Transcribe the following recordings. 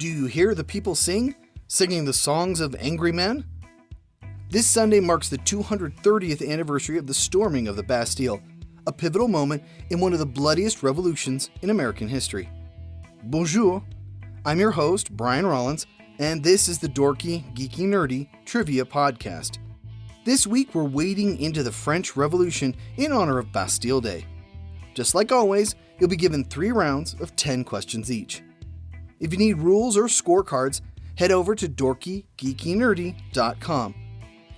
Do you hear the people sing, singing the songs of angry men? This Sunday marks the 230th anniversary of the storming of the Bastille, a pivotal moment in one of the bloodiest revolutions in American history. Bonjour, I'm your host, Brian Rollins, and this is the Dorky, Geeky, Nerdy Trivia Podcast. This week we're wading into the French Revolution in honor of Bastille Day. Just like always, you'll be given 3 rounds of 10 questions each. If you need rules or scorecards, head over to dorkygeekynerdy.com.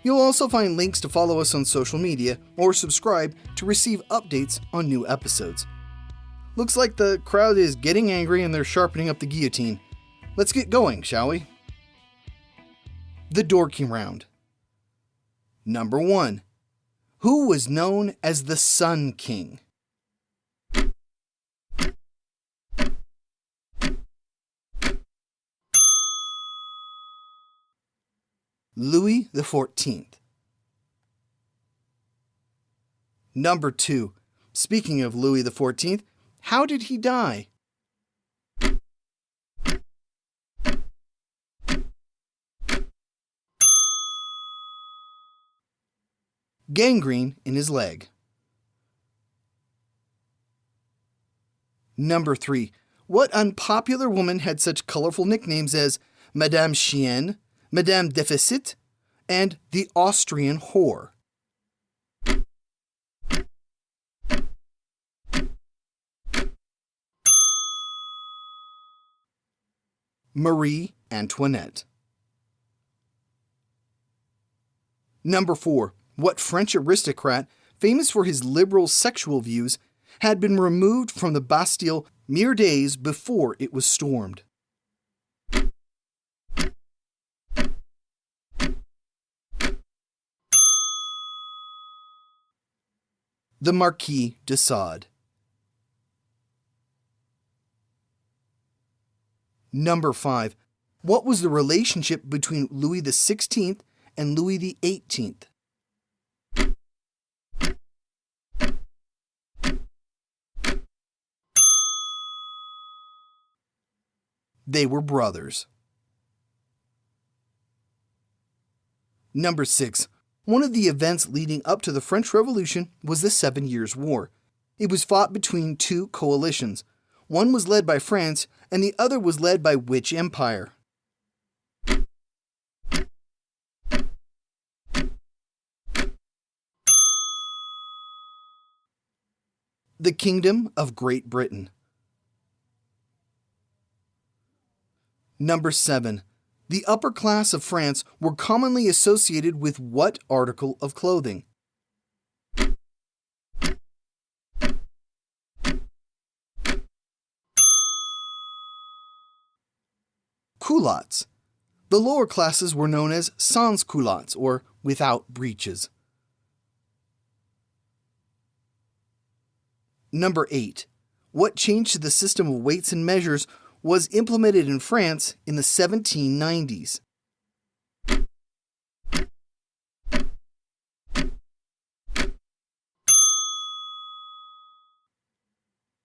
You'll also find links to follow us on social media or subscribe to receive updates on new episodes. Looks like the crowd is getting angry and they're sharpening up the guillotine. Let's get going, shall we? The Dorky Round. Number 1. Who was known as the Sun King? Louis XIV. Number 2. Speaking of Louis XIV, how did he die? Gangrene in his leg. Number 3. What unpopular woman had such colorful nicknames as Madame Chienne, Madame Deficit, and the Austrian Whore? Marie Antoinette. Number 4. What French aristocrat, famous for his liberal sexual views, had been removed from the Bastille mere days before it was stormed? The Marquis de Sade. Number 5. What was the relationship between Louis XVI and Louis XVIII? They were brothers. Number 6. One of the events leading up to the French Revolution was the 7 Years' War. It was fought between 2 coalitions. One was led by France, and the other was led by which empire? The Kingdom of Great Britain. Number 7. The upper class of France were commonly associated with what article of clothing? Culottes. The lower classes were known as sans culottes, or without breeches. Number 8. What change to the system of weights and measures was implemented in France in the 1790s?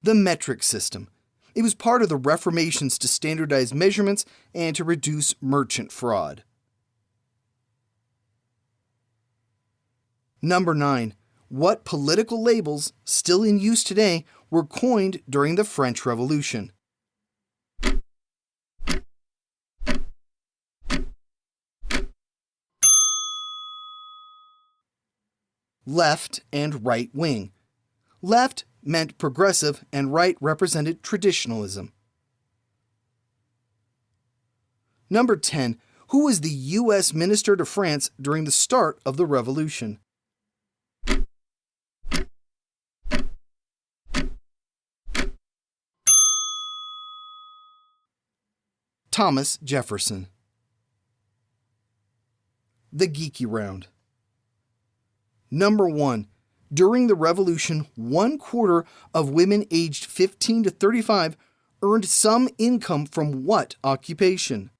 The metric system. It was part of the reformations to standardize measurements and to reduce merchant fraud. Number 9. What political labels, still in use today, were coined during the French Revolution? Left and right wing. Left meant progressive and right represented traditionalism. Number 10. Who was the U.S. Minister to France during the start of the Revolution? Thomas Jefferson. The Geeky Round. Number 1. During the Revolution, 1/4 of women aged 15 to 35 earned some income from what occupation?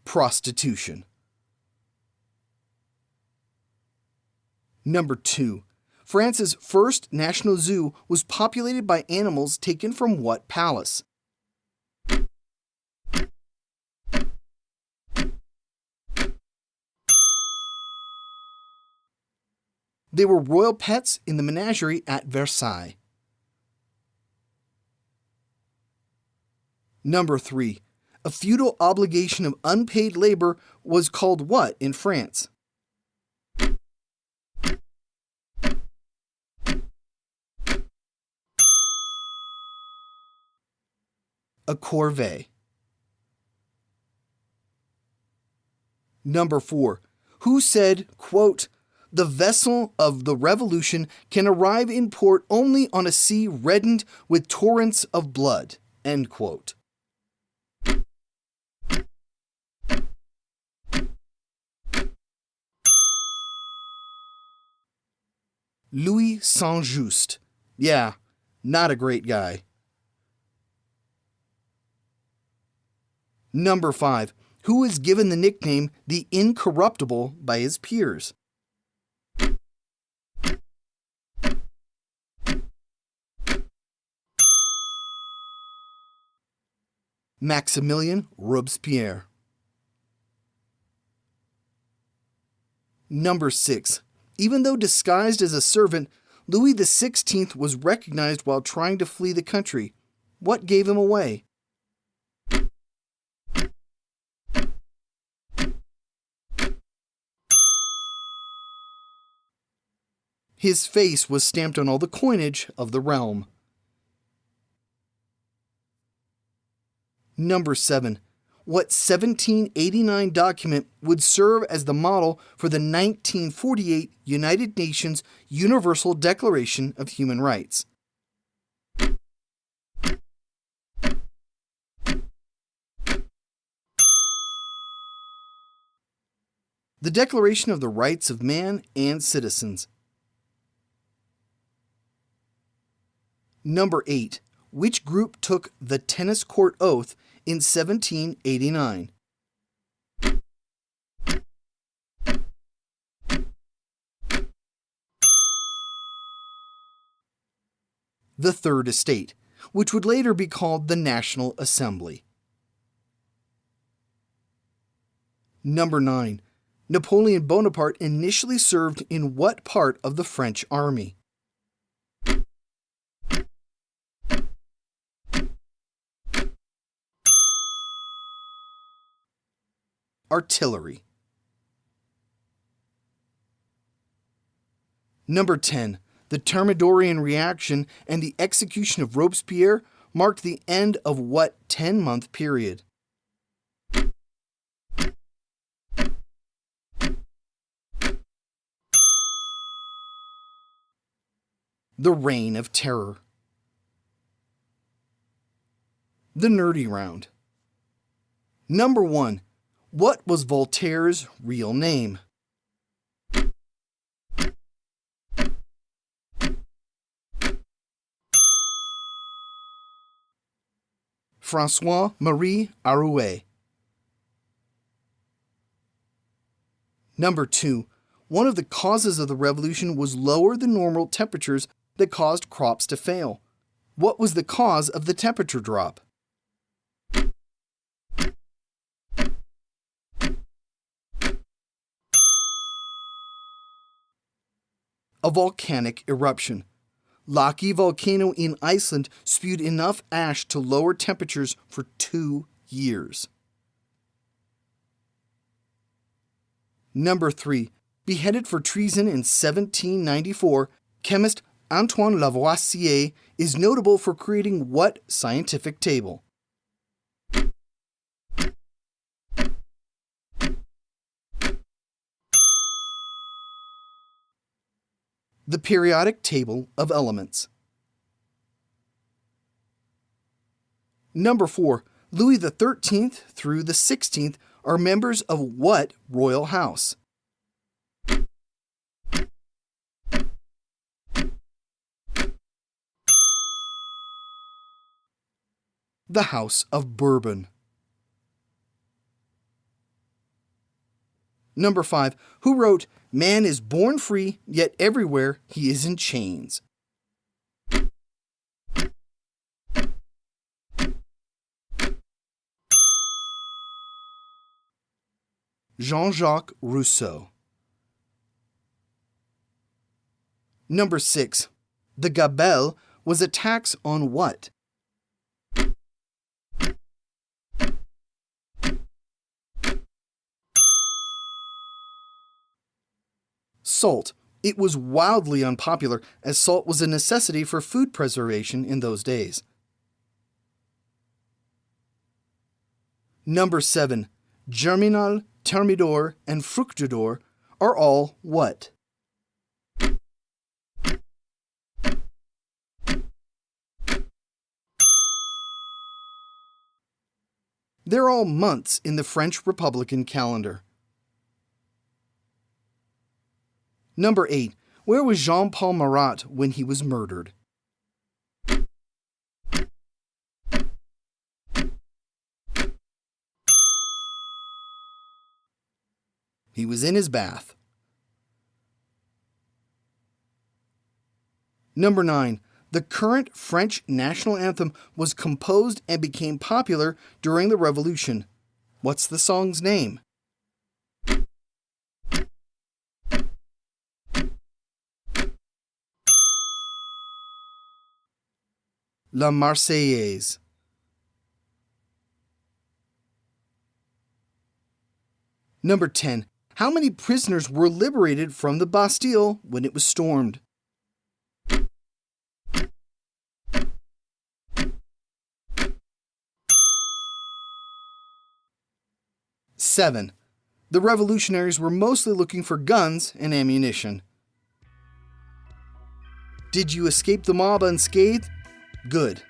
Prostitution. Number 2. France's first national zoo was populated by animals taken from what palace? They were royal pets in the menagerie at Versailles. Number 3. A feudal obligation of unpaid labor was called what in France? A corvée. Number 4. Who said, quote, "The vessel of the revolution can arrive in port only on a sea reddened with torrents of blood," end quote. Louis Saint-Just. Yeah, not a great guy. Number 5. Who is given the nickname the Incorruptible by his peers? Maximilien Robespierre. Number 6. Even though disguised as a servant, Louis XVI was recognized while trying to flee the country. What gave him away? His face was stamped on all the coinage of the realm. Number 7. What 1789 document would serve as the model for the 1948 United Nations Universal Declaration of Human Rights? The Declaration of the Rights of Man and Citizens. Number 8. Which group took the tennis court oath in 1789? The Third Estate, which would later be called the National Assembly. Number 9. Napoleon Bonaparte initially served in what part of the French army? Artillery. Number 10. The Thermidorian reaction and the execution of Robespierre marked the end of what 10-month period? The Reign of Terror. The nerdy round. Number 1. What was Voltaire's real name? François-Marie Arouet. Number 2. One of the causes of the revolution was lower than normal temperatures that caused crops to fail. What was the cause of the temperature drop? A volcanic eruption. Laki volcano in Iceland spewed enough ash to lower temperatures for 2 years. Number 3. Beheaded for treason in 1794, chemist Antoine Lavoisier is notable for creating what scientific table? The periodic table of elements. Number 4. Louis XIII through the 16th are members of what royal house? The House of Bourbon. Number 5. Who wrote, "Man is born free, yet everywhere he is in chains"? Jean-Jacques Rousseau. Number 6. The gabelle was a tax on what? Salt. It was wildly unpopular as salt was a necessity for food preservation in those days. Number 7. Germinal, Thermidor, and Fructidor are all what? They're all months in the French Republican calendar. Number 8. Where was Jean-Paul Marat when he was murdered? He was in his bath. Number 9. The current French national anthem was composed and became popular during the Revolution. What's the song's name? La Marseillaise. Number 10. How many prisoners were liberated from the Bastille when it was stormed? Seven. The revolutionaries were mostly looking for guns and ammunition. Did you escape the mob unscathed? Good.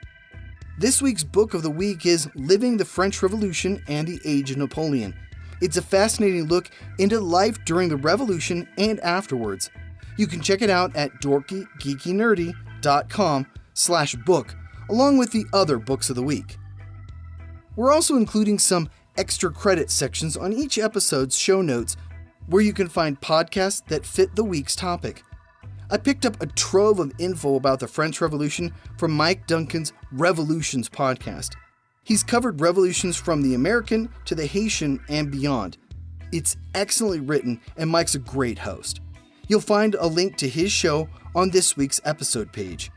This week's book of the week is Living the French Revolution and the Age of Napoleon. It's a fascinating look into life during the Revolution and afterwards. You can check it out at dorkygeekynerdy.com/book, along with the other books of the week. We're also including some extra credit sections on each episode's show notes, where you can find podcasts that fit the week's topic. I picked up a trove of info about the French Revolution from Mike Duncan's Revolutions podcast. He's covered revolutions from the American to the Haitian and beyond. It's excellently written, and Mike's a great host. You'll find a link to his show on this week's episode page.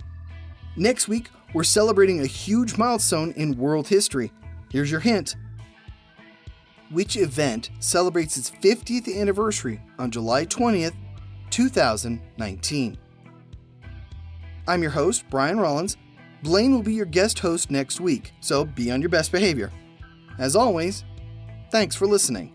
Next week, we're celebrating a huge milestone in world history. Here's your hint. Which event celebrates its 50th anniversary on July 20th, 2019? I'm your host, Brian Rollins. Blaine will be your guest host next week, so be on your best behavior. As always, thanks for listening.